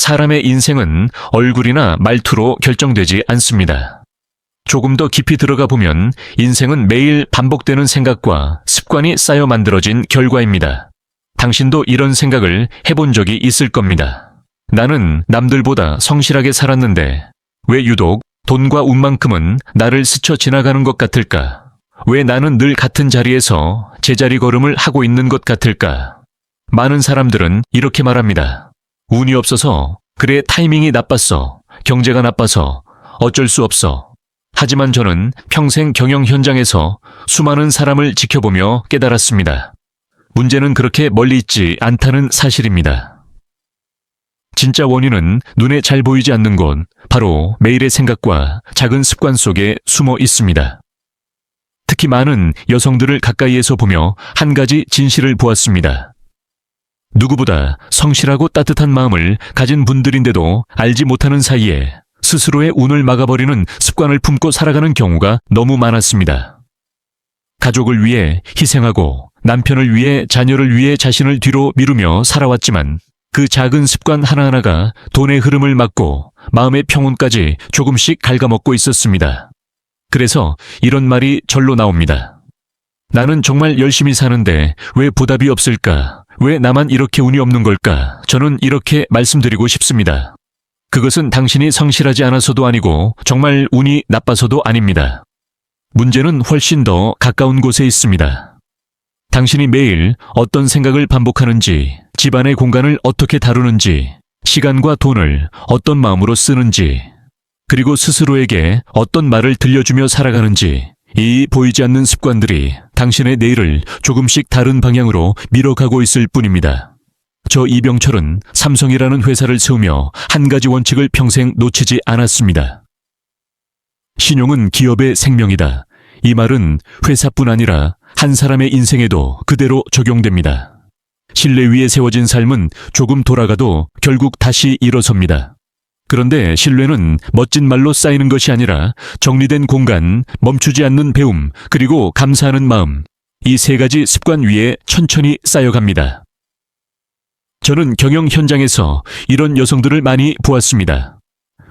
사람의 인생은 얼굴이나 말투로 결정되지 않습니다. 조금 더 깊이 들어가 보면 인생은 매일 반복되는 생각과 습관이 쌓여 만들어진 결과입니다. 당신도 이런 생각을 해본 적이 있을 겁니다. 나는 남들보다 성실하게 살았는데 왜 유독 돈과 운만큼은 나를 스쳐 지나가는 것 같을까? 왜 나는 늘 같은 자리에서 제자리 걸음을 하고 있는 것 같을까? 많은 사람들은 이렇게 말합니다. 운이 없어서, 그래 타이밍이 나빴어, 경제가 나빠서, 어쩔 수 없어. 하지만 저는 평생 경영 현장에서 수많은 사람을 지켜보며 깨달았습니다. 문제는 그렇게 멀리 있지 않다는 사실입니다. 진짜 원인은 눈에 잘 보이지 않는 곳, 바로 매일의 생각과 작은 습관 속에 숨어 있습니다. 특히 많은 여성들을 가까이에서 보며 한 가지 진실을 보았습니다. 누구보다 성실하고 따뜻한 마음을 가진 분들인데도 알지 못하는 사이에 스스로의 운을 막아버리는 습관을 품고 살아가는 경우가 너무 많았습니다. 가족을 위해 희생하고 남편을 위해 자녀를 위해 자신을 뒤로 미루며 살아왔지만 그 작은 습관 하나하나가 돈의 흐름을 막고 마음의 평온까지 조금씩 갉아먹고 있었습니다. 그래서 이런 말이 절로 나옵니다. 나는 정말 열심히 사는데 왜 보답이 없을까? 왜 나만 이렇게 운이 없는 걸까? 저는 이렇게 말씀드리고 싶습니다. 그것은 당신이 성실하지 않아서도 아니고 정말 운이 나빠서도 아닙니다. 문제는 훨씬 더 가까운 곳에 있습니다. 당신이 매일 어떤 생각을 반복하는지, 집안의 공간을 어떻게 다루는지, 시간과 돈을 어떤 마음으로 쓰는지, 그리고 스스로에게 어떤 말을 들려주며 살아가는지, 이 보이지 않는 습관들이 당신의 내일을 조금씩 다른 방향으로 밀어가고 있을 뿐입니다. 저 이병철은 삼성이라는 회사를 세우며 한 가지 원칙을 평생 놓치지 않았습니다. 신용은 기업의 생명이다. 이 말은 회사뿐 아니라 한 사람의 인생에도 그대로 적용됩니다. 신뢰 위에 세워진 삶은 조금 돌아가도 결국 다시 일어섭니다. 그런데 신뢰는 멋진 말로 쌓이는 것이 아니라 정리된 공간, 멈추지 않는 배움, 그리고 감사하는 마음, 이 세 가지 습관 위에 천천히 쌓여갑니다. 저는 경영 현장에서 이런 여성들을 많이 보았습니다.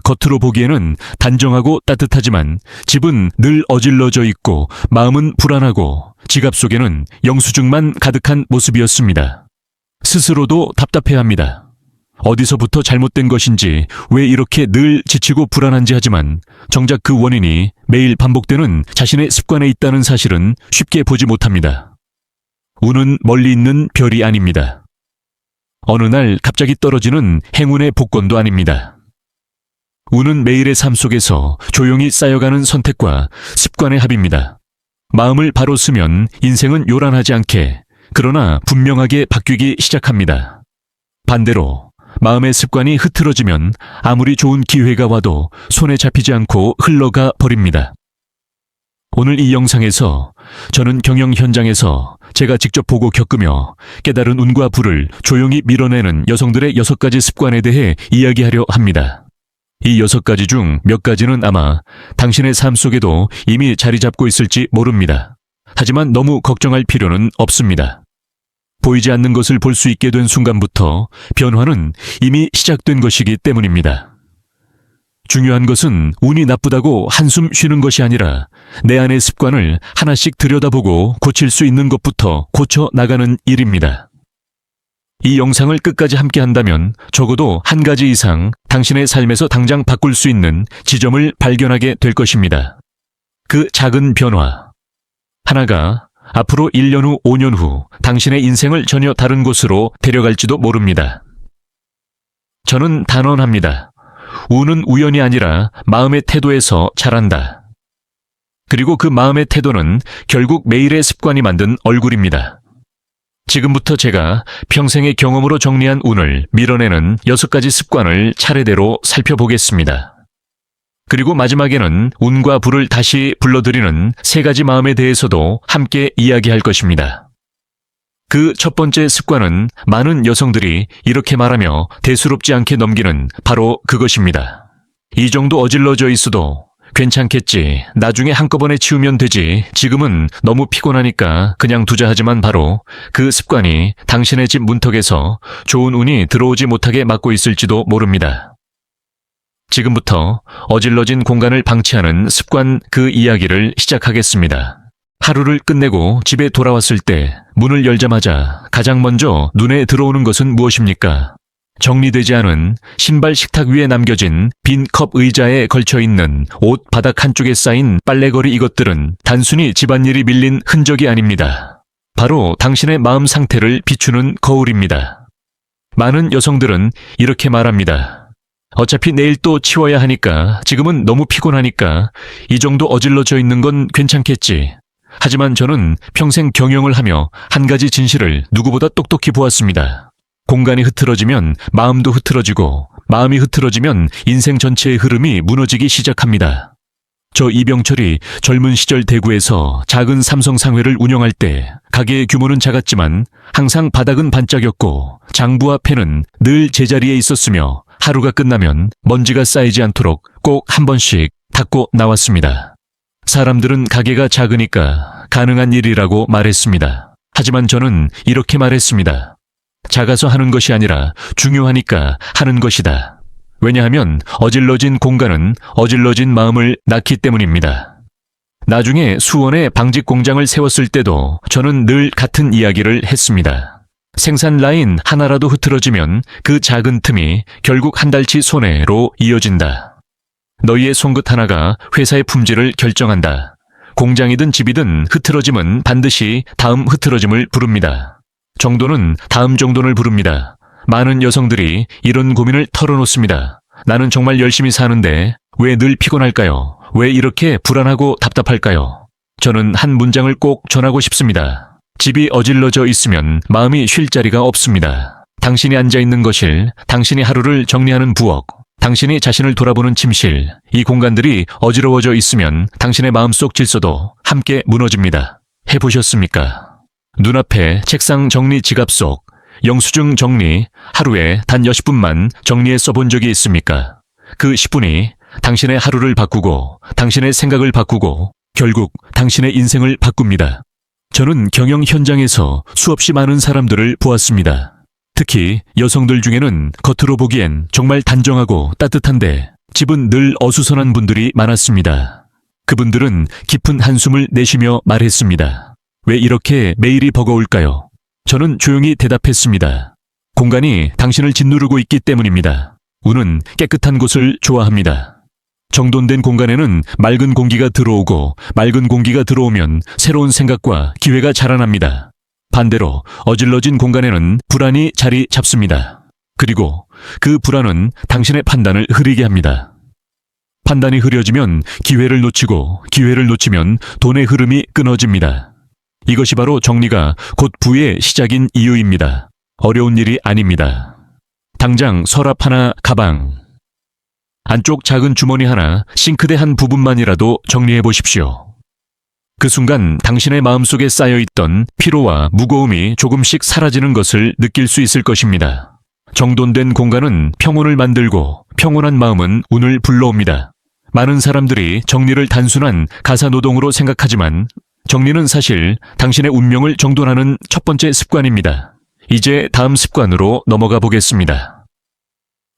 겉으로 보기에는 단정하고 따뜻하지만 집은 늘 어질러져 있고 마음은 불안하고 지갑 속에는 영수증만 가득한 모습이었습니다. 스스로도 답답해합니다. 어디서부터 잘못된 것인지, 왜 이렇게 늘 지치고 불안한지, 하지만 정작 그 원인이 매일 반복되는 자신의 습관에 있다는 사실은 쉽게 보지 못합니다. 운은 멀리 있는 별이 아닙니다. 어느 날 갑자기 떨어지는 행운의 복권도 아닙니다. 운은 매일의 삶 속에서 조용히 쌓여가는 선택과 습관의 합입니다. 마음을 바로 쓰면 인생은 요란하지 않게, 그러나 분명하게 바뀌기 시작합니다. 반대로 마음의 습관이 흐트러지면 아무리 좋은 기회가 와도 손에 잡히지 않고 흘러가 버립니다. 오늘 이 영상에서 저는 경영 현장에서 제가 직접 보고 겪으며 깨달은 운과 불을 조용히 밀어내는 여성들의 6가지 습관에 대해 이야기하려 합니다. 이 6가지 중 몇 가지는 아마 당신의 삶 속에도 이미 자리 잡고 있을지 모릅니다. 하지만 너무 걱정할 필요는 없습니다. 보이지 않는 것을 볼 수 있게 된 순간부터 변화는 이미 시작된 것이기 때문입니다. 중요한 것은 운이 나쁘다고 한숨 쉬는 것이 아니라 내 안의 습관을 하나씩 들여다보고 고칠 수 있는 것부터 고쳐 나가는 일입니다. 이 영상을 끝까지 함께 한다면 적어도 한 가지 이상 당신의 삶에서 당장 바꿀 수 있는 지점을 발견하게 될 것입니다. 그 작은 변화 하나가 앞으로 1년 후, 5년 후 당신의 인생을 전혀 다른 곳으로 데려갈지도 모릅니다. 저는 단언합니다. 운은 우연이 아니라 마음의 태도에서 자란다. 그리고 그 마음의 태도는 결국 매일의 습관이 만든 얼굴입니다. 지금부터 제가 평생의 경험으로 정리한 운을 밀어내는 6가지 습관을 차례대로 살펴보겠습니다. 그리고 마지막에는 운과 불을 다시 불러들이는 3가지 마음에 대해서도 함께 이야기할 것입니다. 그 첫 번째 습관은 많은 여성들이 이렇게 말하며 대수롭지 않게 넘기는 바로 그것입니다. 이 정도 어질러져 있어도 괜찮겠지. 나중에 한꺼번에 치우면 되지. 지금은 너무 피곤하니까 그냥 두자 하지만 바로 그 습관이 당신의 집 문턱에서 좋은 운이 들어오지 못하게 막고 있을지도 모릅니다. 지금부터 어질러진 공간을 방치하는 습관 그 이야기를 시작하겠습니다. 하루를 끝내고 집에 돌아왔을 때 문을 열자마자 가장 먼저 눈에 들어오는 것은 무엇입니까? 정리되지 않은 신발 식탁 위에 남겨진 빈 컵 의자에 걸쳐있는 옷 바닥 한쪽에 쌓인 빨래거리, 이것들은 단순히 집안일이 밀린 흔적이 아닙니다. 바로 당신의 마음 상태를 비추는 거울입니다. 많은 여성들은 이렇게 말합니다. 어차피 내일 또 치워야 하니까, 지금은 너무 피곤하니까 이 정도 어질러져 있는 건 괜찮겠지. 하지만 저는 평생 경영을 하며 한 가지 진실을 누구보다 똑똑히 보았습니다. 공간이 흐트러지면 마음도 흐트러지고, 마음이 흐트러지면 인생 전체의 흐름이 무너지기 시작합니다. 저 이병철이 젊은 시절 대구에서 작은 삼성 상회를 운영할 때 가게의 규모는 작았지만 항상 바닥은 반짝였고 장부 앞에는 늘 제자리에 있었으며 하루가 끝나면 먼지가 쌓이지 않도록 꼭 한 번씩 닦고 나왔습니다. 사람들은 가게가 작으니까 가능한 일이라고 말했습니다. 하지만 저는 이렇게 말했습니다. 작아서 하는 것이 아니라 중요하니까 하는 것이다. 왜냐하면 어질러진 공간은 어질러진 마음을 낳기 때문입니다. 나중에 수원에 방직 공장을 세웠을 때도 저는 늘 같은 이야기를 했습니다. 생산 라인 하나라도 흐트러지면 그 작은 틈이 결국 한 달치 손해로 이어진다. 너희의 손끝 하나가 회사의 품질을 결정한다. 공장이든 집이든 흐트러짐은 반드시 다음 흐트러짐을 부릅니다. 정도는 다음 정돈을 부릅니다. 많은 여성들이 이런 고민을 털어놓습니다. 나는 정말 열심히 사는데 왜 늘 피곤할까요? 왜 이렇게 불안하고 답답할까요? 저는 한 문장을 꼭 전하고 싶습니다. 집이 어질러져 있으면 마음이 쉴 자리가 없습니다. 당신이 앉아있는 거실, 당신이 하루를 정리하는 부엌, 당신이 자신을 돌아보는 침실, 이 공간들이 어지러워져 있으면 당신의 마음속 질서도 함께 무너집니다. 해보셨습니까? 눈앞에 책상 정리, 지갑 속 영수증 정리, 하루에 단 10분만 정리해 써본 적이 있습니까? 그 10분이 당신의 하루를 바꾸고 당신의 생각을 바꾸고 결국 당신의 인생을 바꿉니다. 저는 경영 현장에서 수없이 많은 사람들을 보았습니다. 특히 여성들 중에는 겉으로 보기엔 정말 단정하고 따뜻한데 집은 늘 어수선한 분들이 많았습니다. 그분들은 깊은 한숨을 내쉬며 말했습니다. 왜 이렇게 매일이 버거울까요? 저는 조용히 대답했습니다. 공간이 당신을 짓누르고 있기 때문입니다. 운은 깨끗한 곳을 좋아합니다. 정돈된 공간에는 맑은 공기가 들어오고 맑은 공기가 들어오면 새로운 생각과 기회가 자라납니다. 반대로 어질러진 공간에는 불안이 자리 잡습니다. 그리고 그 불안은 당신의 판단을 흐리게 합니다. 판단이 흐려지면 기회를 놓치고 기회를 놓치면 돈의 흐름이 끊어집니다. 이것이 바로 정리가 곧 부의 시작인 이유입니다. 어려운 일이 아닙니다. 당장 서랍 하나, 가방, 안쪽 작은 주머니 하나, 싱크대 한 부분만이라도 정리해 보십시오. 그 순간 당신의 마음속에 쌓여있던 피로와 무거움이 조금씩 사라지는 것을 느낄 수 있을 것입니다. 정돈된 공간은 평온을 만들고 평온한 마음은 운을 불러옵니다. 많은 사람들이 정리를 단순한 가사노동으로 생각하지만 정리는 사실 당신의 운명을 정돈하는 첫 번째 습관입니다. 이제 다음 습관으로 넘어가 보겠습니다.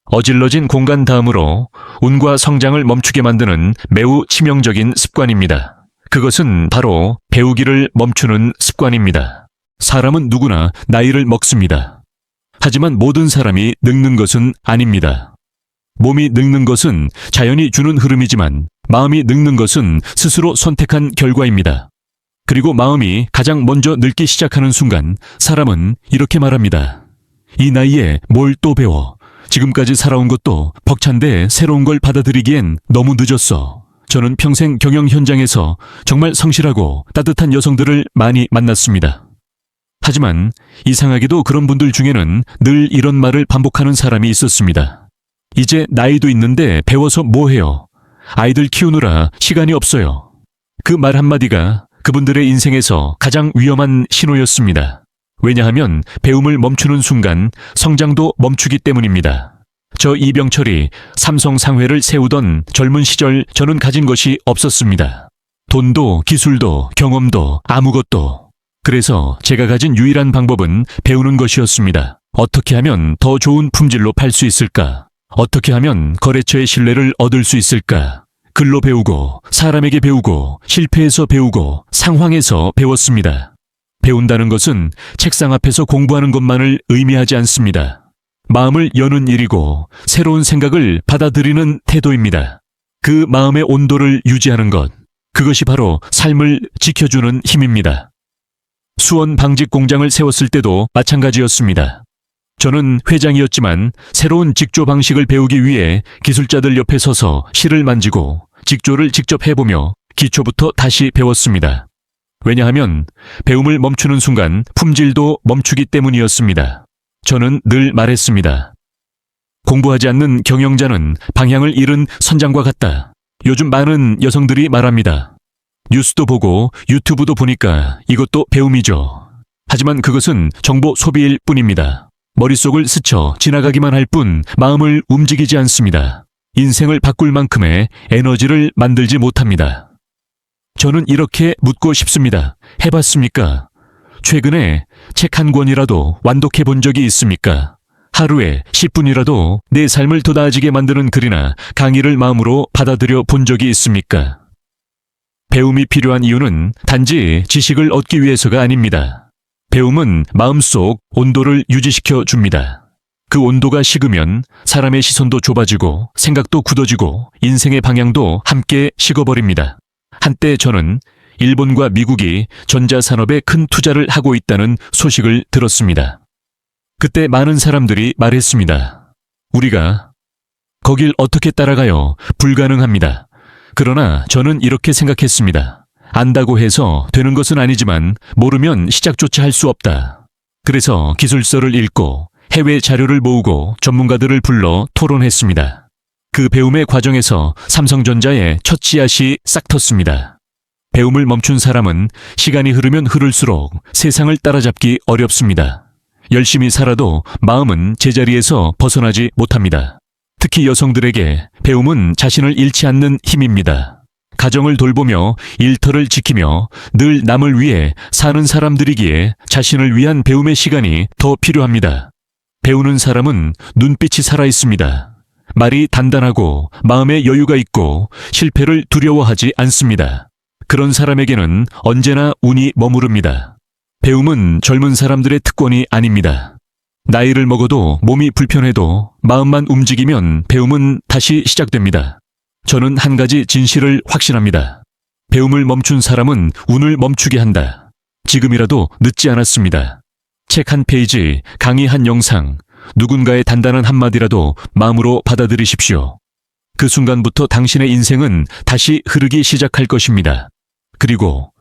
어질러진 공간 다음으로 운과 성장을 멈추게 만드는 매우 치명적인 습관입니다. 그것은 바로 배우기를 멈추는 습관입니다. 사람은 누구나 나이를 먹습니다. 하지만 모든 사람이 늙는 것은 아닙니다. 몸이 늙는 것은 자연이 주는 흐름이지만 마음이 늙는 것은 스스로 선택한 결과입니다. 그리고 마음이 가장 먼저 늙기 시작하는 순간 사람은 이렇게 말합니다. 이 나이에 뭘 또 배워. 지금까지 살아온 것도 벅찬데 새로운 걸 받아들이기엔 너무 늦었어. 저는 평생 경영 현장에서 정말 성실하고 따뜻한 여성들을 많이 만났습니다. 하지만 이상하게도 그런 분들 중에는 늘 이런 말을 반복하는 사람이 있었습니다. 이제 나이도 있는데 배워서 뭐 해요? 아이들 키우느라 시간이 없어요. 그 말 한마디가 그분들의 인생에서 가장 위험한 신호였습니다. 왜냐하면 배움을 멈추는 순간 성장도 멈추기 때문입니다. 저 이병철이 삼성 상회를 세우던 젊은 시절 저는 가진 것이 없었습니다. 돈도 기술도 경험도 아무것도. 그래서 제가 가진 유일한 방법은 배우는 것이었습니다. 어떻게 하면 더 좋은 품질로 팔 수 있을까? 어떻게 하면 거래처의 신뢰를 얻을 수 있을까? 글로 배우고, 사람에게 배우고, 실패해서 배우고, 상황에서 배웠습니다. 배운다는 것은 책상 앞에서 공부하는 것만을 의미하지 않습니다. 마음을 여는 일이고, 새로운 생각을 받아들이는 태도입니다. 그 마음의 온도를 유지하는 것, 그것이 바로 삶을 지켜주는 힘입니다. 수원 방직 공장을 세웠을 때도 마찬가지였습니다. 저는 회장이었지만 새로운 직조 방식을 배우기 위해 기술자들 옆에 서서 실을 만지고 직조를 직접 해보며 기초부터 다시 배웠습니다. 왜냐하면 배움을 멈추는 순간 품질도 멈추기 때문이었습니다. 저는 늘 말했습니다. 공부하지 않는 경영자는 방향을 잃은 선장과 같다. 요즘 많은 여성들이 말합니다. 뉴스도 보고 유튜브도 보니까 이것도 배움이죠. 하지만 그것은 정보 소비일 뿐입니다. 머릿속을 스쳐 지나가기만 할 뿐 마음을 움직이지 않습니다. 인생을 바꿀 만큼의 에너지를 만들지 못합니다. 저는 이렇게 묻고 싶습니다. 해봤습니까? 최근에 책 한 권이라도 완독해 본 적이 있습니까? 하루에 10분이라도 내 삶을 더 나아지게 만드는 글이나 강의를 마음으로 받아들여 본 적이 있습니까? 배움이 필요한 이유는 단지 지식을 얻기 위해서가 아닙니다. 배움은 마음속 온도를 유지시켜 줍니다. 그 온도가 식으면 사람의 시선도 좁아지고 생각도 굳어지고 인생의 방향도 함께 식어버립니다. 한때 저는 일본과 미국이 전자산업에 큰 투자를 하고 있다는 소식을 들었습니다. 그때 많은 사람들이 말했습니다. 우리가 거길 어떻게 따라가요? 불가능합니다. 그러나 저는 이렇게 생각했습니다. 안다고 해서 되는 것은 아니지만 모르면 시작조차 할 수 없다. 그래서 기술서를 읽고 해외 자료를 모으고 전문가들을 불러 토론했습니다. 그 배움의 과정에서 삼성전자의 첫 씨앗이 싹 텄습니다. 배움을 멈춘 사람은 시간이 흐르면 흐를수록 세상을 따라잡기 어렵습니다. 열심히 살아도 마음은 제자리에서 벗어나지 못합니다. 특히 여성들에게 배움은 자신을 잃지 않는 힘입니다. 가정을 돌보며 일터를 지키며 늘 남을 위해 사는 사람들이기에 자신을 위한 배움의 시간이 더 필요합니다. 배우는 사람은 눈빛이 살아있습니다. 말이 단단하고 마음에 여유가 있고 실패를 두려워하지 않습니다. 그런 사람에게는 언제나 운이 머무릅니다. 배움은 젊은 사람들의 특권이 아닙니다. 나이를 먹어도 몸이 불편해도 마음만 움직이면 배움은 다시 시작됩니다. 저는 한 가지 진실을 확신합니다. 배움을 멈춘 사람은 운을 멈추게 한다. 지금이라도 늦지 않았습니다. 책 한 페이지, 강의 한 영상, 누군가의 단단한 한마디라도 마음으로 받아들이십시오. 그 순간부터 당신의 인생은 다시 흐르기 시작할 것입니다. 그리고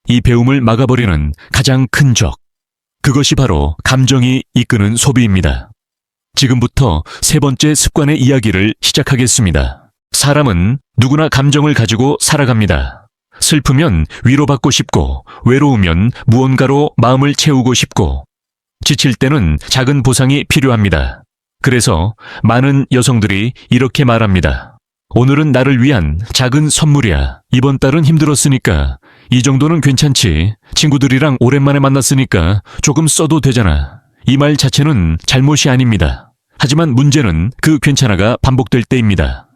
이 배움을 막아버리는 가장 큰 적, 그것이 바로 감정이 이끄는 소비입니다. 지금부터 세 번째 습관의 이야기를 시작하겠습니다. 사람은 누구나 감정을 가지고 살아갑니다. 슬프면 위로받고 싶고, 외로우면 무언가로 마음을 채우고 싶고, 지칠 때는 작은 보상이 필요합니다. 그래서 많은 여성들이 이렇게 말합니다. 오늘은 나를 위한 작은 선물이야. 이번 달은 힘들었으니까 이 정도는 괜찮지. 친구들이랑 오랜만에 만났으니까 조금 써도 되잖아. 이 말 자체는 잘못이 아닙니다. 하지만 문제는 그 괜찮아가 반복될 때입니다.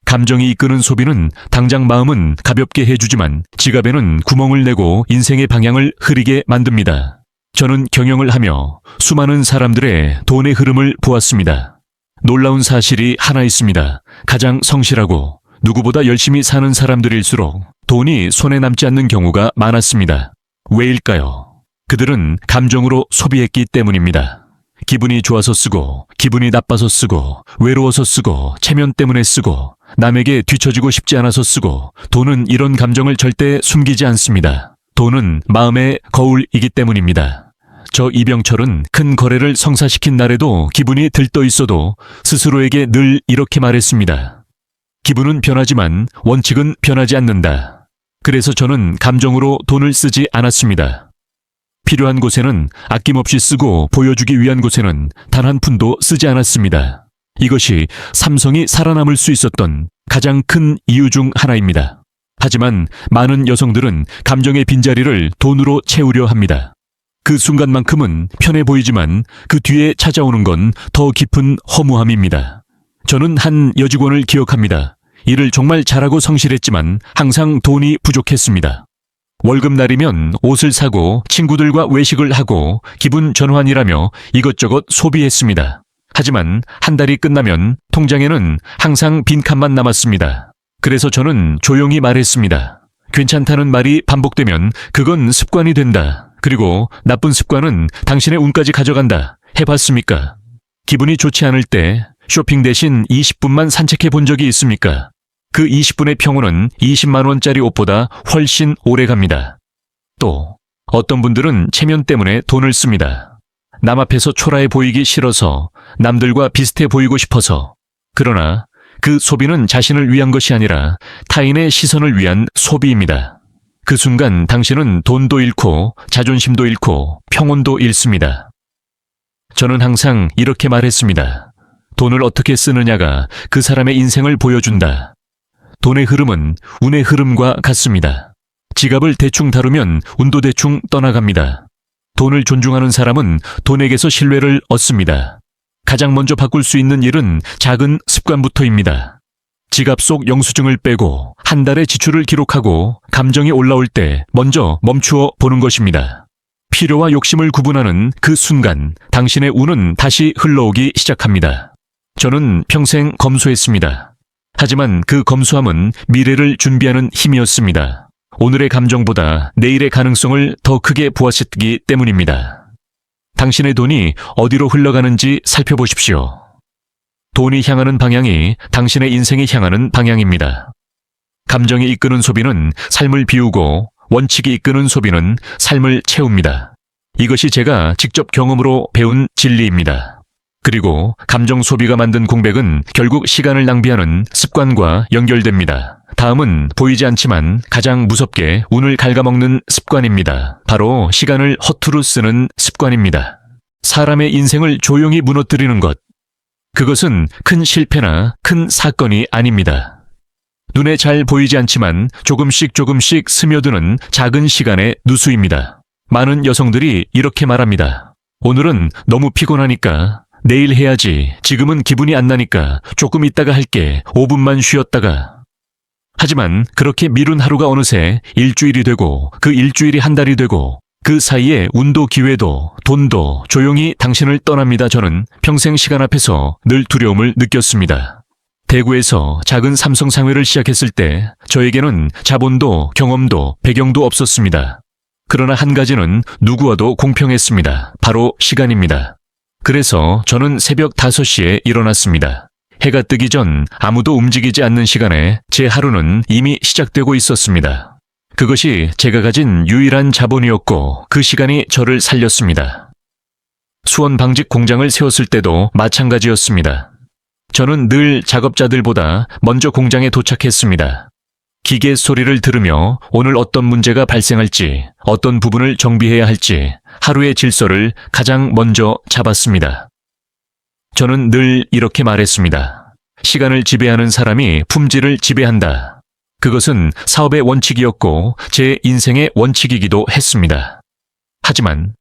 감정이 이끄는 소비는 당장 마음은 가볍게 해주지만 지갑에는 구멍을 내고 인생의 방향을 흐리게 만듭니다. 저는 경영을 하며 수많은 사람들의 돈의 흐름을 보았습니다. 놀라운 사실이 하나 있습니다. 가장 성실하고 누구보다 열심히 사는 사람들일수록 돈이 손에 남지 않는 경우가 많았습니다. 왜일까요? 그들은 감정으로 소비했기 때문입니다. 기분이 좋아서 쓰고, 기분이 나빠서 쓰고, 외로워서 쓰고, 체면 때문에 쓰고, 남에게 뒤처지고 싶지 않아서 쓰고, 돈은 이런 감정을 절대 숨기지 않습니다. 돈은 마음의 거울이기 때문입니다. 저 이병철은 큰 거래를 성사시킨 날에도 기분이 들떠 있어도 스스로에게 늘 이렇게 말했습니다. 기분은 변하지만 원칙은 변하지 않는다. 그래서 저는 감정으로 돈을 쓰지 않았습니다. 필요한 곳에는 아낌없이 쓰고 보여주기 위한 곳에는 단 한 푼도 쓰지 않았습니다. 이것이 삼성이 살아남을 수 있었던 가장 큰 이유 중 하나입니다. 하지만 많은 여성들은 감정의 빈자리를 돈으로 채우려 합니다. 그 순간만큼은 편해 보이지만 그 뒤에 찾아오는 건 더 깊은 허무함입니다. 저는 한 여직원을 기억합니다. 일을 정말 잘하고 성실했지만 항상 돈이 부족했습니다. 월급날이면 옷을 사고 친구들과 외식을 하고 기분 전환이라며 이것저것 소비했습니다. 하지만 한 달이 끝나면 통장에는 항상 빈칸만 남았습니다. 그래서 저는 조용히 말했습니다. 괜찮다는 말이 반복되면 그건 습관이 된다. 그리고 나쁜 습관은 당신의 운까지 가져간다. 해봤습니까? 기분이 좋지 않을 때 쇼핑 대신 20분만 산책해 본 적이 있습니까? 그 20분의 평온은 20만 원짜리 옷보다 훨씬 오래 갑니다. 또 어떤 분들은 체면 때문에 돈을 씁니다. 남 앞에서 초라해 보이기 싫어서, 남들과 비슷해 보이고 싶어서. 그러나 그 소비는 자신을 위한 것이 아니라 타인의 시선을 위한 소비입니다. 그 순간 당신은 돈도 잃고 자존심도 잃고 평온도 잃습니다. 저는 항상 이렇게 말했습니다. 돈을 어떻게 쓰느냐가 그 사람의 인생을 보여준다. 돈의 흐름은 운의 흐름과 같습니다. 지갑을 대충 다루면 운도 대충 떠나갑니다. 돈을 존중하는 사람은 돈에게서 신뢰를 얻습니다. 가장 먼저 바꿀 수 있는 일은 작은 습관부터입니다. 지갑 속 영수증을 빼고 한 달의 지출을 기록하고 감정이 올라올 때 먼저 멈추어 보는 것입니다. 필요와 욕심을 구분하는 그 순간 당신의 운은 다시 흘러오기 시작합니다. 저는 평생 검소했습니다. 하지만 그 검소함은 미래를 준비하는 힘이었습니다. 오늘의 감정보다 내일의 가능성을 더 크게 보았기 때문입니다. 당신의 돈이 어디로 흘러가는지 살펴보십시오. 돈이 향하는 방향이 당신의 인생이 향하는 방향입니다. 감정이 이끄는 소비는 삶을 비우고 원칙이 이끄는 소비는 삶을 채웁니다. 이것이 제가 직접 경험으로 배운 진리입니다. 그리고 감정 소비가 만든 공백은 결국 시간을 낭비하는 습관과 연결됩니다. 다음은 보이지 않지만 가장 무섭게 운을 갉아먹는 습관입니다. 바로 시간을 허투루 쓰는 습관입니다. 사람의 인생을 조용히 무너뜨리는 것. 그것은 큰 실패나 큰 사건이 아닙니다. 눈에 잘 보이지 않지만 조금씩 스며드는 작은 시간의 누수입니다. 많은 여성들이 이렇게 말합니다. 오늘은 너무 피곤하니까 내일 해야지. 지금은 기분이 안 나니까 조금 있다가 할게. 5분만 쉬었다가. 하지만 그렇게 미룬 하루가 어느새 일주일이 되고 그 일주일이 한 달이 되고 그 사이에 운도 기회도 돈도 조용히 당신을 떠납니다. 저는 평생 시간 앞에서 늘 두려움을 느꼈습니다. 대구에서 작은 삼성 상회를 시작했을 때 저에게는 자본도 경험도 배경도 없었습니다. 그러나 한 가지는 누구와도 공평했습니다. 바로 시간입니다. 그래서 저는 새벽 5시에 일어났습니다. 해가 뜨기 전 아무도 움직이지 않는 시간에 제 하루는 이미 시작되고 있었습니다. 그것이 제가 가진 유일한 자본이었고 그 시간이 저를 살렸습니다. 수원 방직 공장을 세웠을 때도 마찬가지였습니다. 저는 늘 작업자들보다 먼저 공장에 도착했습니다. 기계 소리를 들으며 오늘 어떤 문제가 발생할지, 어떤 부분을 정비해야 할지 하루의 질서를 가장 먼저 잡았습니다. 저는 늘 이렇게 말했습니다. 시간을 지배하는 사람이 품질을 지배한다. 그것은 사업의 원칙이었고 제 인생의 원칙이기도 했습니다. 하지만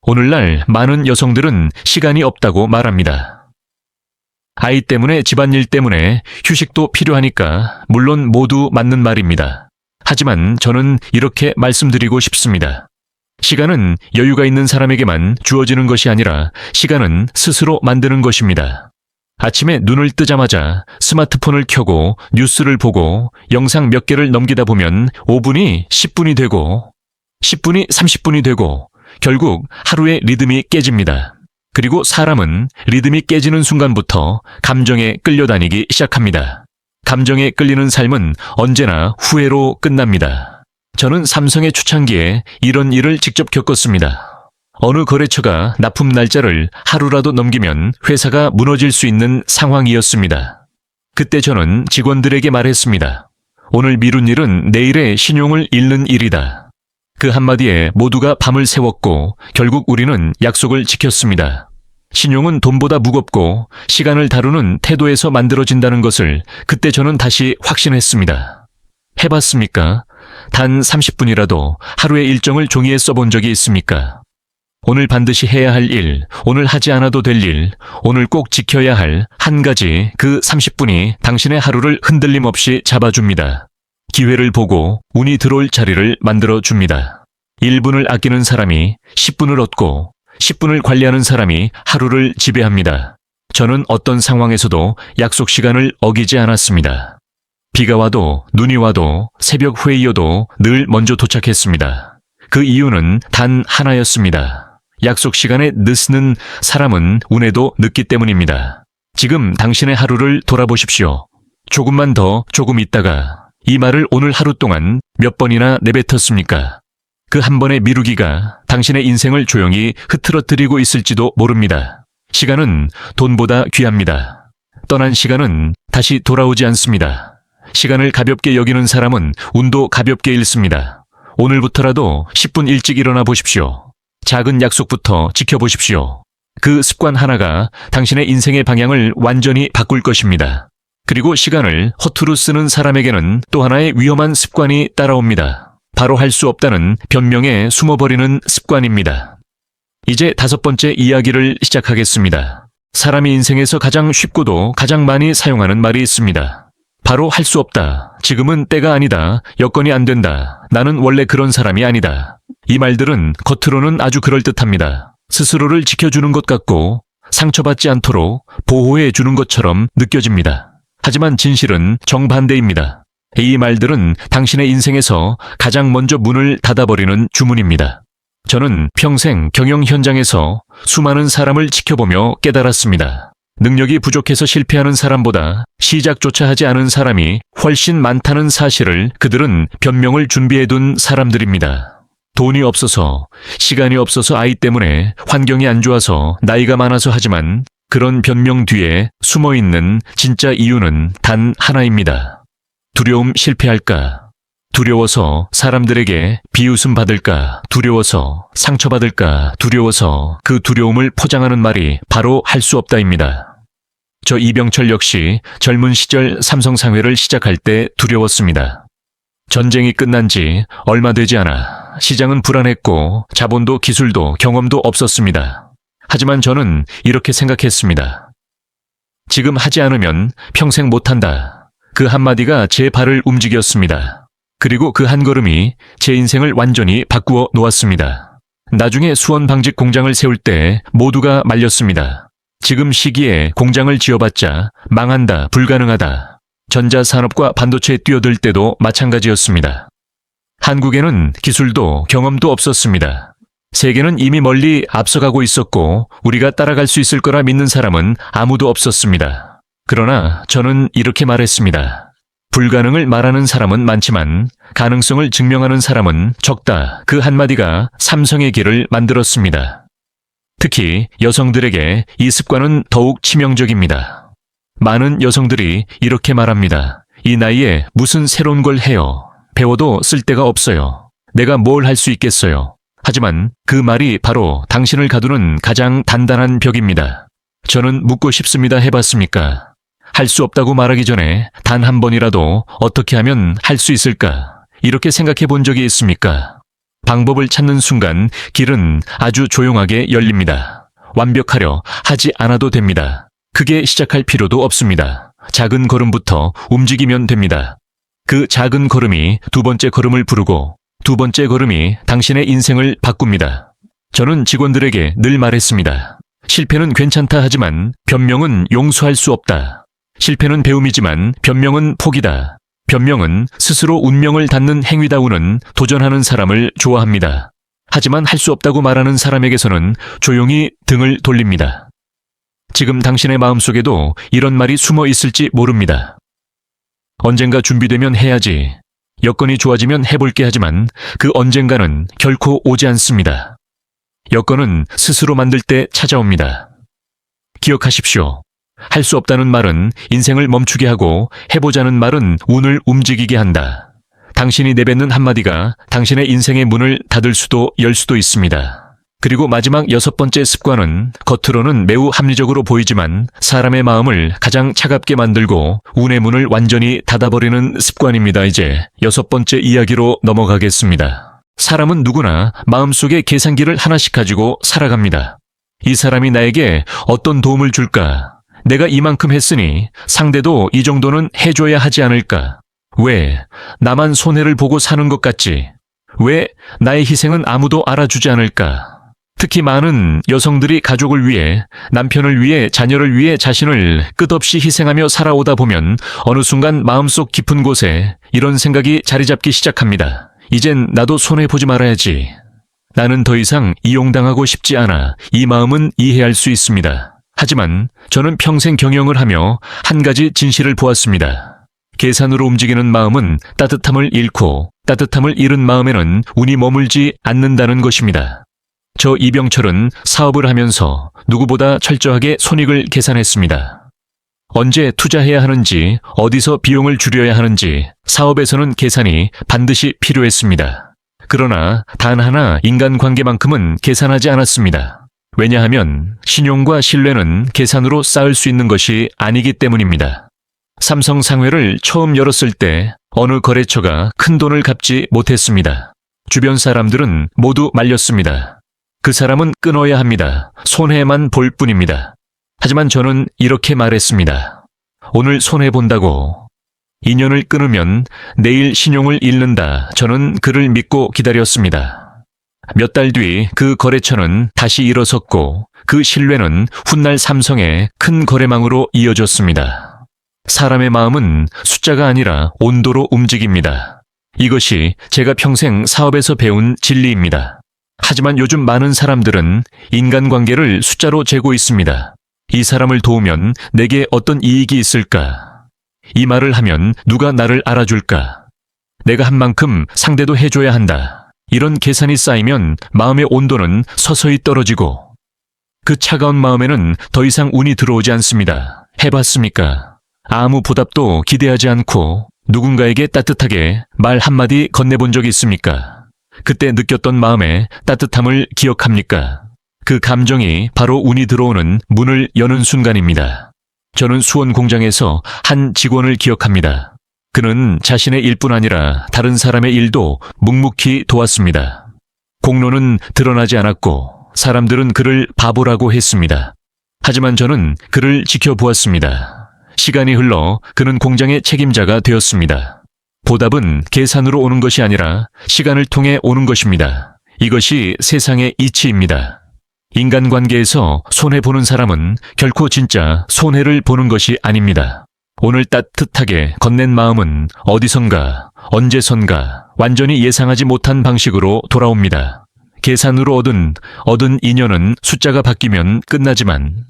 오늘날 많은 여성들은 시간이 없다고 말합니다. 아이 때문에 집안일 때문에 휴식도 필요하니까 물론 모두 맞는 말입니다. 하지만 저는 이렇게 말씀드리고 싶습니다. 시간은 여유가 있는 사람에게만 주어지는 것이 아니라 시간은 스스로 만드는 것입니다. 아침에 눈을 뜨자마자 스마트폰을 켜고 뉴스를 보고 영상 몇 개를 넘기다 보면 5분이 10분이 되고 10분이 30분이 되고 결국 하루의 리듬이 깨집니다. 그리고 사람은 리듬이 깨지는 순간부터 감정에 끌려다니기 시작합니다. 감정에 끌리는 삶은 언제나 후회로 끝납니다. 저는 삼성의 초창기에 이런 일을 직접 겪었습니다. 어느 거래처가 납품 날짜를 하루라도 넘기면 회사가 무너질 수 있는 상황이었습니다. 그때 저는 직원들에게 말했습니다. 오늘 미룬 일은 내일의 신용을 잃는 일이다. 그 한마디에 모두가 밤을 새웠고 결국 우리는 약속을 지켰습니다. 신용은 돈보다 무겁고 시간을 다루는 태도에서 만들어진다는 것을 그때 저는 다시 확신했습니다. 해봤습니까? 단 30분이라도 하루의 일정을 종이에 써본 적이 있습니까? 오늘 반드시 해야 할 일, 오늘 하지 않아도 될 일, 오늘 꼭 지켜야 할 한 가지, 그 30분이 당신의 하루를 흔들림 없이 잡아줍니다. 기회를 보고 운이 들어올 자리를 만들어줍니다. 1분을 아끼는 사람이 10분을 얻고 10분을 관리하는 사람이 하루를 지배합니다. 저는 어떤 상황에서도 약속 시간을 어기지 않았습니다. 비가 와도 눈이 와도 새벽 회의여도 늘 먼저 도착했습니다. 그 이유는 단 하나였습니다. 약속 시간에 늦는 사람은 운에도 늦기 때문입니다. 지금 당신의 하루를 돌아보십시오. 조금만 더 조금 있다가 이 말을 오늘 하루 동안 몇 번이나 내뱉었습니까? 그 한 번의 미루기가 당신의 인생을 조용히 흐트러뜨리고 있을지도 모릅니다. 시간은 돈보다 귀합니다. 떠난 시간은 다시 돌아오지 않습니다. 시간을 가볍게 여기는 사람은 운도 가볍게 잃습니다. 오늘부터라도 10분 일찍 일어나 보십시오. 작은 약속부터 지켜보십시오. 그 습관 하나가 당신의 인생의 방향을 완전히 바꿀 것입니다. 그리고 시간을 허투루 쓰는 사람에게는 또 하나의 위험한 습관이 따라옵니다. 바로 할 수 없다는 변명에 숨어버리는 습관입니다. 이제 5번째 이야기를 시작하겠습니다. 사람이 인생에서 가장 쉽고도 가장 많이 사용하는 말이 있습니다. 바로 할 수 없다. 지금은 때가 아니다. 여건이 안 된다. 나는 원래 그런 사람이 아니다. 이 말들은 겉으로는 아주 그럴듯합니다. 스스로를 지켜주는 것 같고 상처받지 않도록 보호해 주는 것처럼 느껴집니다. 하지만 진실은 정반대입니다. 이 말들은 당신의 인생에서 가장 먼저 문을 닫아버리는 주문입니다. 저는 평생 경영 현장에서 수많은 사람을 지켜보며 깨달았습니다. 능력이 부족해서 실패하는 사람보다 시작조차 하지 않은 사람이 훨씬 많다는 사실을 그들은 변명을 준비해둔 사람들입니다. 돈이 없어서, 시간이 없어서, 아이 때문에, 환경이 안 좋아서, 나이가 많아서 하지만 그런 변명 뒤에 숨어있는 진짜 이유는 단 하나입니다. 두려움 실패할까? 두려워서 사람들에게 비웃음 받을까? 두려워서 상처받을까? 두려워서 그 두려움을 포장하는 말이 바로 할 수 없다입니다. 저 이병철 역시 젊은 시절 삼성상회를 시작할 때 두려웠습니다. 전쟁이 끝난 지 얼마 되지 않아 시장은 불안했고 자본도 기술도 경험도 없었습니다. 하지만 저는 이렇게 생각했습니다. 지금 하지 않으면 평생 못한다. 그 한마디가 제 발을 움직였습니다. 그리고 그 한 걸음이 제 인생을 완전히 바꾸어 놓았습니다. 나중에 수원 방직 공장을 세울 때 모두가 말렸습니다. 지금 시기에 공장을 지어봤자 망한다, 불가능하다. 전자산업과 반도체에 뛰어들 때도 마찬가지였습니다. 한국에는 기술도 경험도 없었습니다. 세계는 이미 멀리 앞서가고 있었고 우리가 따라갈 수 있을 거라 믿는 사람은 아무도 없었습니다. 그러나 저는 이렇게 말했습니다. 불가능을 말하는 사람은 많지만 가능성을 증명하는 사람은 적다. 그 한마디가 삼성의 길을 만들었습니다. 특히 여성들에게 이 습관은 더욱 치명적입니다. 많은 여성들이 이렇게 말합니다. 이 나이에 무슨 새로운 걸 해요. 배워도 쓸데가 없어요. 내가 뭘 할 수 있겠어요. 하지만 그 말이 바로 당신을 가두는 가장 단단한 벽입니다. 저는 묻고 싶습니다. 해봤습니까? 할 수 없다고 말하기 전에 단 한 번이라도 어떻게 하면 할 수 있을까? 이렇게 생각해 본 적이 있습니까? 방법을 찾는 순간 길은 아주 조용하게 열립니다. 완벽하려 하지 않아도 됩니다. 크게 시작할 필요도 없습니다. 작은 걸음부터 움직이면 됩니다. 그 작은 걸음이 2번째 걸음을 부르고 2번째 걸음이 당신의 인생을 바꿉니다. 저는 직원들에게 늘 말했습니다. 실패는 괜찮다 하지만 변명은 용서할 수 없다. 실패는 배움이지만 변명은 포기다. 변명은 스스로 운명을 닫는 행위다. 운은 도전하는 사람을 좋아합니다. 하지만 할 수 없다고 말하는 사람에게서는 조용히 등을 돌립니다. 지금 당신의 마음속에도 이런 말이 숨어 있을지 모릅니다. 언젠가 준비되면 해야지. 여건이 좋아지면 해볼게. 하지만 그 언젠가는 결코 오지 않습니다. 여건은 스스로 만들 때 찾아옵니다. 기억하십시오. 할 수 없다는 말은 인생을 멈추게 하고 해보자는 말은 운을 움직이게 한다. 당신이 내뱉는 한마디가 당신의 인생의 문을 닫을 수도 열 수도 있습니다. 그리고 마지막 6번째 습관은 겉으로는 매우 합리적으로 보이지만 사람의 마음을 가장 차갑게 만들고 운의 문을 완전히 닫아버리는 습관입니다. 이제 6번째 이야기로 넘어가겠습니다. 사람은 누구나 마음속에 계산기를 하나씩 가지고 살아갑니다. 이 사람이 나에게 어떤 도움을 줄까? 내가 이만큼 했으니 상대도 이 정도는 해줘야 하지 않을까? 왜 나만 손해를 보고 사는 것 같지? 왜 나의 희생은 아무도 알아주지 않을까? 특히 많은 여성들이 가족을 위해, 남편을 위해, 자녀를 위해 자신을 끝없이 희생하며 살아오다 보면 어느 순간 마음속 깊은 곳에 이런 생각이 자리 잡기 시작합니다. 이젠 나도 손해보지 말아야지. 나는 더 이상 이용당하고 싶지 않아. 이 마음은 이해할 수 있습니다. 하지만 저는 평생 경영을 하며 한 가지 진실을 보았습니다. 계산으로 움직이는 마음은 따뜻함을 잃고 따뜻함을 잃은 마음에는 운이 머물지 않는다는 것입니다. 저 이병철은 사업을 하면서 누구보다 철저하게 손익을 계산했습니다. 언제 투자해야 하는지, 어디서 비용을 줄여야 하는지 사업에서는 계산이 반드시 필요했습니다. 그러나 단 하나 인간관계만큼은 계산하지 않았습니다. 왜냐하면 신용과 신뢰는 계산으로 쌓을 수 있는 것이 아니기 때문입니다. 삼성 상회를 처음 열었을 때 어느 거래처가 큰 돈을 갚지 못했습니다. 주변 사람들은 모두 말렸습니다. 그 사람은 끊어야 합니다. 손해만 볼 뿐입니다. 하지만 저는 이렇게 말했습니다. 오늘 손해본다고. 인연을 끊으면 내일 신용을 잃는다. 저는 그를 믿고 기다렸습니다. 몇 달 뒤 그 거래처는 다시 일어섰고 그 신뢰는 훗날 삼성의 큰 거래망으로 이어졌습니다. 사람의 마음은 숫자가 아니라 온도로 움직입니다. 이것이 제가 평생 사업에서 배운 진리입니다. 하지만 요즘 많은 사람들은 인간관계를 숫자로 재고 있습니다. 이 사람을 도우면 내게 어떤 이익이 있을까? 이 말을 하면 누가 나를 알아줄까? 내가 한 만큼 상대도 해줘야 한다. 이런 계산이 쌓이면 마음의 온도는 서서히 떨어지고 그 차가운 마음에는 더 이상 운이 들어오지 않습니다. 해봤습니까? 아무 보답도 기대하지 않고 누군가에게 따뜻하게 말 한마디 건네본 적 있습니까? 그때 느꼈던 마음의 따뜻함을 기억합니까? 그 감정이 바로 운이 들어오는 문을 여는 순간입니다. 저는 수원 공장에서 한 직원을 기억합니다. 그는 자신의 일뿐 아니라 다른 사람의 일도 묵묵히 도왔습니다. 공로는 드러나지 않았고 사람들은 그를 바보라고 했습니다. 하지만 저는 그를 지켜보았습니다. 시간이 흘러 그는 공장의 책임자가 되었습니다. 보답은 계산으로 오는 것이 아니라 시간을 통해 오는 것입니다. 이것이 세상의 이치입니다. 인간관계에서 손해보는 사람은 결코 진짜 손해를 보는 것이 아닙니다. 오늘 따뜻하게 건넨 마음은 어디선가, 언제선가 완전히 예상하지 못한 방식으로 돌아옵니다. 계산으로 얻은 인연은 숫자가 바뀌면 끝나지만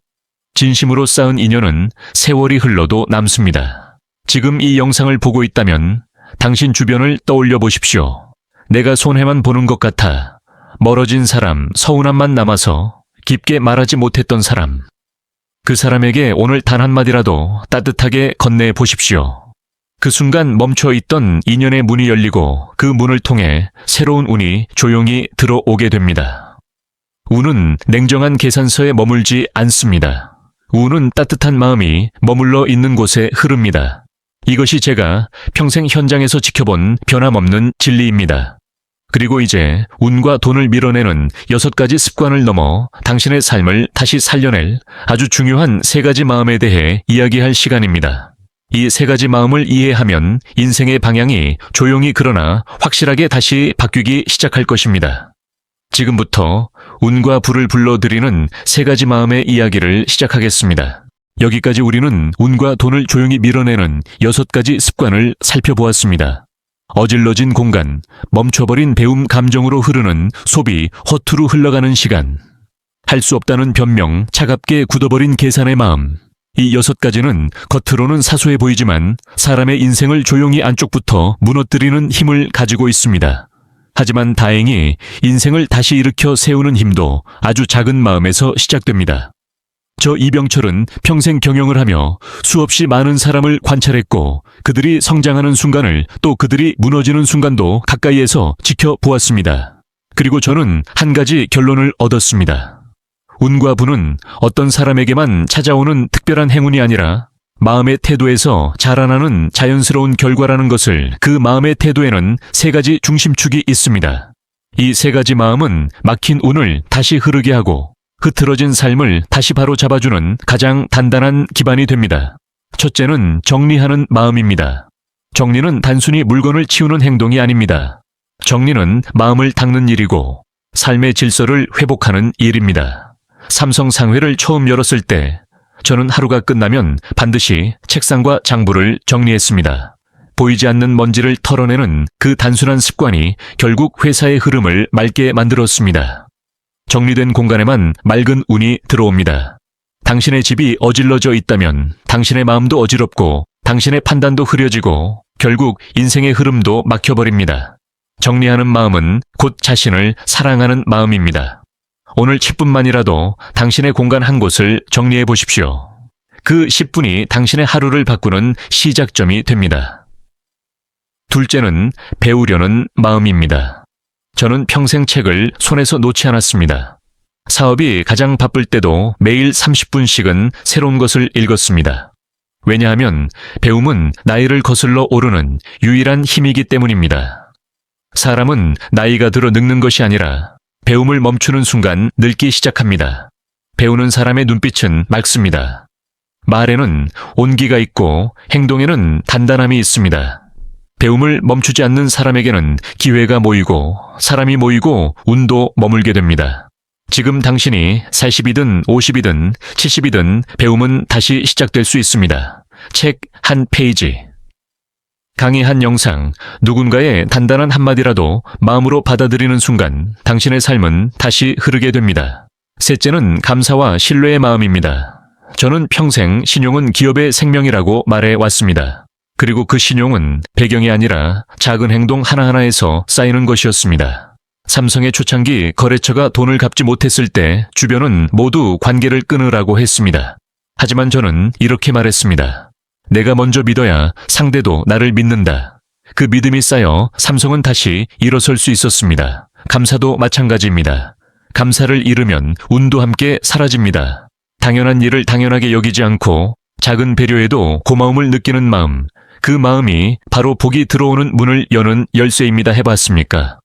진심으로 쌓은 인연은 세월이 흘러도 남습니다. 지금 이 영상을 보고 있다면 당신 주변을 떠올려 보십시오. 내가 손해만 보는 것 같아 멀어진 사람, 서운함만 남아서 깊게 말하지 못했던 사람. 그 사람에게 오늘 단 한마디라도 따뜻하게 건네 보십시오. 그 순간 멈춰 있던 인연의 문이 열리고 그 문을 통해 새로운 운이 조용히 들어오게 됩니다. 운은 냉정한 계산서에 머물지 않습니다. 운은 따뜻한 마음이 머물러 있는 곳에 흐릅니다. 이것이 제가 평생 현장에서 지켜본 변함없는 진리입니다. 그리고 이제 운과 돈을 밀어내는 6가지 습관을 넘어 당신의 삶을 다시 살려낼 아주 중요한 3가지 마음에 대해 이야기할 시간입니다. 이 3가지 마음을 이해하면 인생의 방향이 조용히 그러나 확실하게 다시 바뀌기 시작할 것입니다. 지금부터 운과 불을 불러들이는 3가지 마음의 이야기를 시작하겠습니다. 여기까지 우리는 운과 돈을 조용히 밀어내는 6가지 습관을 살펴보았습니다. 어질러진 공간, 멈춰버린 배움 감정으로 흐르는 소비, 허투루 흘러가는 시간, 할 수 없다는 변명, 차갑게 굳어버린 계산의 마음. 이 6가지는 겉으로는 사소해 보이지만 사람의 인생을 조용히 안쪽부터 무너뜨리는 힘을 가지고 있습니다. 하지만 다행히 인생을 다시 일으켜 세우는 힘도 아주 작은 마음에서 시작됩니다. 저 이병철은 평생 경영을 하며 수없이 많은 사람을 관찰했고 그들이 성장하는 순간을 또 그들이 무너지는 순간도 가까이에서 지켜보았습니다. 그리고 저는 한 가지 결론을 얻었습니다. 운과 부는 어떤 사람에게만 찾아오는 특별한 행운이 아니라 마음의 태도에서 자라나는 자연스러운 결과라는 것을, 그 마음의 태도에는 세 가지 중심축이 있습니다. 이 세 가지 마음은 막힌 운을 다시 흐르게 하고 흐트러진 삶을 다시 바로 잡아주는 가장 단단한 기반이 됩니다. 첫째는 정리하는 마음입니다. 정리는 단순히 물건을 치우는 행동이 아닙니다. 정리는 마음을 닦는 일이고 삶의 질서를 회복하는 일입니다. 삼성 상회를 처음 열었을 때 저는 하루가 끝나면 반드시 책상과 장부를 정리했습니다. 보이지 않는 먼지를 털어내는 그 단순한 습관이 결국 회사의 흐름을 맑게 만들었습니다. 정리된 공간에만 맑은 운이 들어옵니다. 당신의 집이 어질러져 있다면 당신의 마음도 어지럽고 당신의 판단도 흐려지고 결국 인생의 흐름도 막혀버립니다. 정리하는 마음은 곧 자신을 사랑하는 마음입니다. 오늘 10분만이라도 당신의 공간 한 곳을 정리해 보십시오. 그 10분이 당신의 하루를 바꾸는 시작점이 됩니다. 둘째는 배우려는 마음입니다. 저는 평생 책을 손에서 놓지 않았습니다. 사업이 가장 바쁠 때도 매일 30분씩은 새로운 것을 읽었습니다. 왜냐하면 배움은 나이를 거슬러 오르는 유일한 힘이기 때문입니다. 사람은 나이가 들어 늙는 것이 아니라 배움을 멈추는 순간 늙기 시작합니다. 배우는 사람의 눈빛은 맑습니다. 말에는 온기가 있고 행동에는 단단함이 있습니다. 배움을 멈추지 않는 사람에게는 기회가 모이고 사람이 모이고 운도 머물게 됩니다. 지금 당신이 40이든 50이든 70이든 배움은 다시 시작될 수 있습니다. 책 한 페이지, 강의 한 영상, 누군가의 단단한 한마디라도 마음으로 받아들이는 순간 당신의 삶은 다시 흐르게 됩니다. 셋째는 감사와 신뢰의 마음입니다. 저는 평생 신용은 기업의 생명이라고 말해 왔습니다. 그리고 그 신용은 배경이 아니라 작은 행동 하나하나에서 쌓이는 것이었습니다. 삼성의 초창기 거래처가 돈을 갚지 못했을 때 주변은 모두 관계를 끊으라고 했습니다. 하지만 저는 이렇게 말했습니다. 내가 먼저 믿어야 상대도 나를 믿는다. 그 믿음이 쌓여 삼성은 다시 일어설 수 있었습니다. 감사도 마찬가지입니다. 감사를 잃으면 운도 함께 사라집니다. 당연한 일을 당연하게 여기지 않고 작은 배려에도 고마움을 느끼는 마음, 그 마음이 바로 복이 들어오는 문을 여는 열쇠입니다. 해봤습니까?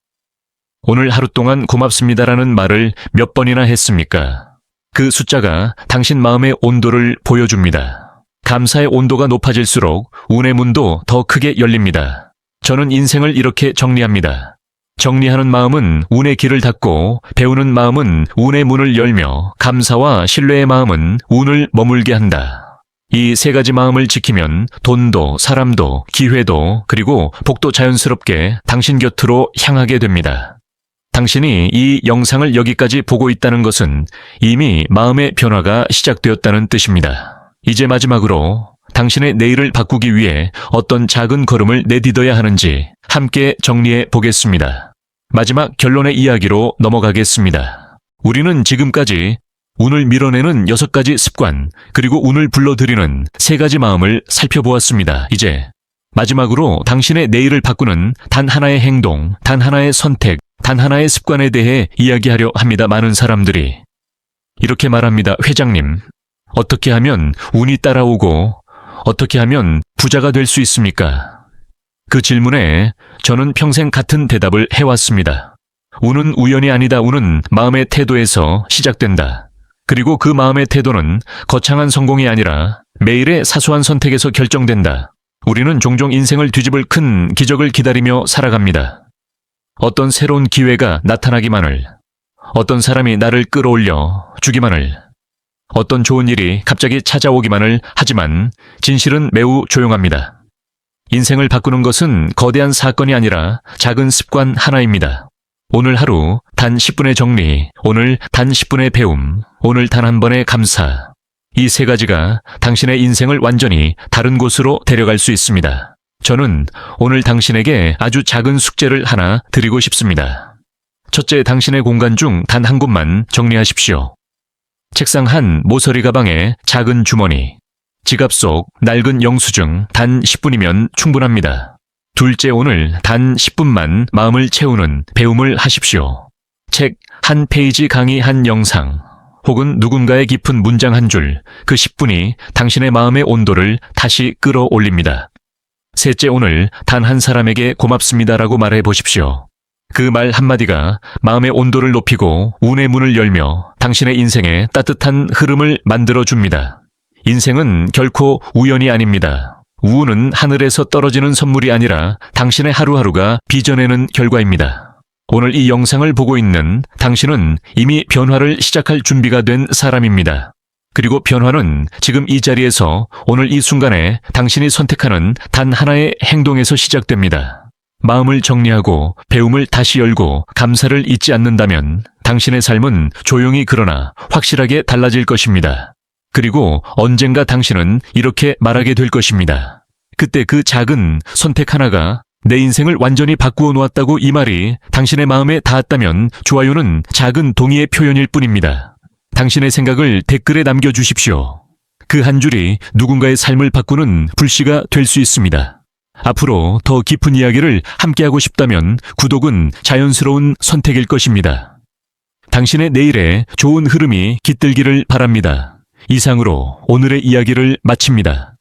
오늘 하루 동안 고맙습니다라는 말을 몇 번이나 했습니까? 그 숫자가 당신 마음의 온도를 보여줍니다. 감사의 온도가 높아질수록 운의 문도 더 크게 열립니다. 저는 인생을 이렇게 정리합니다. 정리하는 마음은 운의 길을 닫고 배우는 마음은 운의 문을 열며 감사와 신뢰의 마음은 운을 머물게 한다. 이 세 가지 마음을 지키면 돈도 사람도 기회도 그리고 복도 자연스럽게 당신 곁으로 향하게 됩니다. 당신이 이 영상을 여기까지 보고 있다는 것은 이미 마음의 변화가 시작되었다는 뜻입니다. 이제 마지막으로 당신의 내일을 바꾸기 위해 어떤 작은 걸음을 내딛어야 하는지 함께 정리해 보겠습니다. 마지막 결론의 이야기로 넘어가겠습니다. 우리는 지금까지 운을 밀어내는 6가지 습관, 그리고 운을 불러들이는 3가지 마음을 살펴보았습니다. 이제 마지막으로 당신의 내일을 바꾸는 단 하나의 행동, 단 하나의 선택, 단 하나의 습관에 대해 이야기하려 합니다. 많은 사람들이 이렇게 말합니다. 회장님, 어떻게 하면 운이 따라오고 어떻게 하면 부자가 될 수 있습니까? 그 질문에 저는 평생 같은 대답을 해왔습니다. 운은 우연이 아니다. 운은 마음의 태도에서 시작된다. 그리고 그 마음의 태도는 거창한 성공이 아니라 매일의 사소한 선택에서 결정된다. 우리는 종종 인생을 뒤집을 큰 기적을 기다리며 살아갑니다. 어떤 새로운 기회가 나타나기만을, 어떤 사람이 나를 끌어올려 주기만을, 어떤 좋은 일이 갑자기 찾아오기만을 하지만 진실은 매우 조용합니다. 인생을 바꾸는 것은 거대한 사건이 아니라 작은 습관 하나입니다. 오늘 하루 단 10분의 정리, 오늘 단 10분의 배움, 오늘 단 한 번의 감사. 이 3가지가 당신의 인생을 완전히 다른 곳으로 데려갈 수 있습니다. 저는 오늘 당신에게 아주 작은 숙제를 하나 드리고 싶습니다. 첫째, 당신의 공간 중 단 한 곳만 정리하십시오. 책상 한 모서리 가방에 작은 주머니, 지갑 속 낡은 영수증 단 10분이면 충분합니다. 둘째, 오늘 단 10분만 마음을 채우는 배움을 하십시오. 책 한 페이지, 강의 한 영상, 혹은 누군가의 깊은 문장 한 줄, 그 10분이 당신의 마음의 온도를 다시 끌어올립니다. 셋째, 오늘 단 한 사람에게 고맙습니다라고 말해 보십시오. 그 말 한마디가 마음의 온도를 높이고 운의 문을 열며 당신의 인생에 따뜻한 흐름을 만들어줍니다. 인생은 결코 우연이 아닙니다. 우운은 하늘에서 떨어지는 선물이 아니라 당신의 하루하루가 빚어내는 결과입니다. 오늘 이 영상을 보고 있는 당신은 이미 변화를 시작할 준비가 된 사람입니다. 그리고 변화는 지금 이 자리에서 오늘 이 순간에 당신이 선택하는 단 하나의 행동에서 시작됩니다. 마음을 정리하고 배움을 다시 열고 감사를 잊지 않는다면 당신의 삶은 조용히 그러나 확실하게 달라질 것입니다. 그리고 언젠가 당신은 이렇게 말하게 될 것입니다. 그때 그 작은 선택 하나가 내 인생을 완전히 바꾸어 놓았다고. 이 말이 당신의 마음에 닿았다면 좋아요는 작은 동의의 표현일 뿐입니다. 당신의 생각을 댓글에 남겨주십시오. 그 한 줄이 누군가의 삶을 바꾸는 불씨가 될 수 있습니다. 앞으로 더 깊은 이야기를 함께하고 싶다면 구독은 자연스러운 선택일 것입니다. 당신의 내일에 좋은 흐름이 깃들기를 바랍니다. 이상으로 오늘의 이야기를 마칩니다.